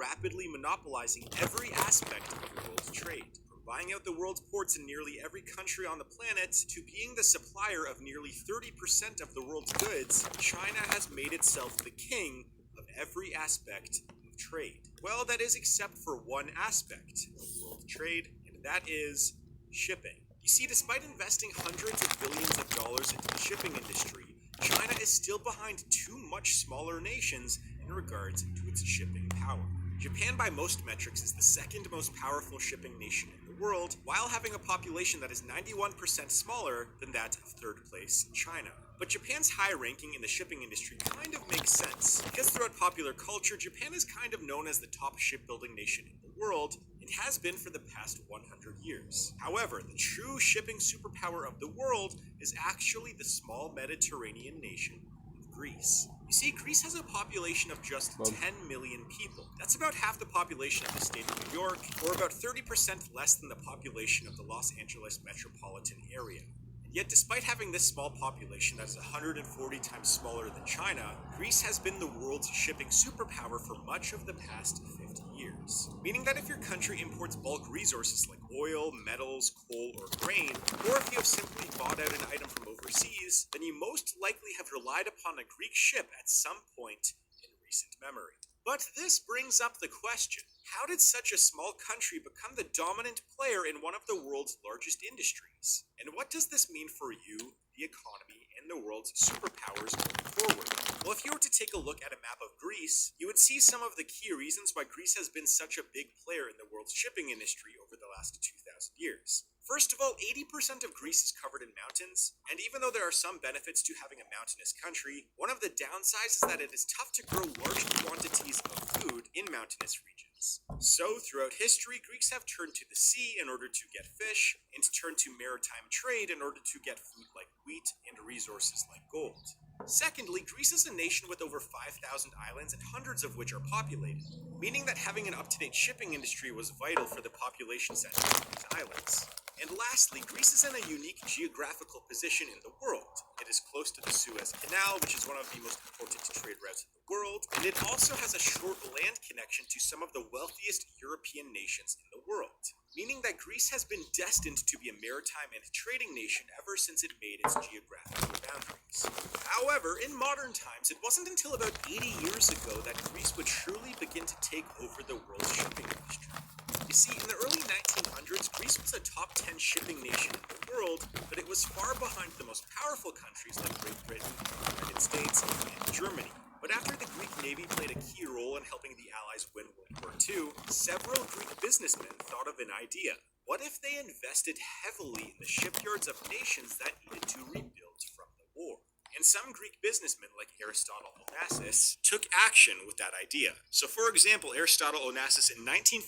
rapidly monopolizing every aspect of the world's trade. Buying out the world's ports in nearly every country on the planet, to being the supplier of nearly 30% of the world's goods, China has made itself the king of every aspect of trade. Well, that is except for one aspect of world trade, and that is shipping. You see, despite investing hundreds of billions of dollars into the shipping industry, China is still behind two much smaller nations in regards to its shipping power. Japan, by most metrics, is the second most powerful shipping nation in the world, while having a population that is 91% smaller than that of third place China. But Japan's high ranking in the shipping industry kind of makes sense, because throughout popular culture, Japan is kind of known as the top shipbuilding nation in the world, and has been for the past 100 years. However, the true shipping superpower of the world is actually the small Mediterranean nation of Greece. You see, Greece has a population of just 10 million people. That's about half the population of the state of New York, or about 30% less than the population of the Los Angeles metropolitan area. And yet, despite having this small population that is 140 times smaller than China, Greece has been the world's shipping superpower for much of the past 50 years. Meaning that if your country imports bulk resources like oil, metals, coal, or grain, or if you have simply bought out an item from overseas, then you most likely have relied upon a Greek ship at some point in recent memory. But this brings up the question, how did such a small country become the dominant player in one of the world's largest industries? And what does this mean for you, the economy, and the world's superpowers going forward? Well, if you were to take a look at a map of Greece, you would see some of the key reasons why Greece has been such a big player in the world's shipping industry over the last 2,000 years. First of all, 80% of Greece is covered in mountains, and even though there are some benefits to having a mountainous country, one of the downsides is that it is tough to grow large quantities of food in mountainous regions. So, throughout history, Greeks have turned to the sea in order to get fish, and turned to maritime trade in order to get food like wheat and resources like gold. Secondly, Greece is a nation with over 5,000 islands, and hundreds of which are populated, meaning that having an up-to-date shipping industry was vital for the population center of these islands. And lastly, Greece is in a unique geographical position in the world. It is close to the Suez Canal, which is one of the most important trade routes in the world, and it also has a short land connection to some of the wealthiest European nations in the world, meaning that Greece has been destined to be a maritime and trading nation ever since it made its geographical boundaries. However, in modern times, it wasn't until about 80 years ago that Greece would truly begin to take over the world's shipping industry. You see, in the early 1900s, Greece was a top 10 shipping nation in the world, but it was far behind the most powerful countries like Great Britain, the United States, and Germany. But after the Greek Navy played a key role in helping the Allies win World War II, several Greek businessmen thought of an idea. What if they invested heavily in the shipyards of nations that needed to rebuild from the war? And some Greek businessmen like Aristotle Onassis took action with that idea. So for example, Aristotle Onassis in 1940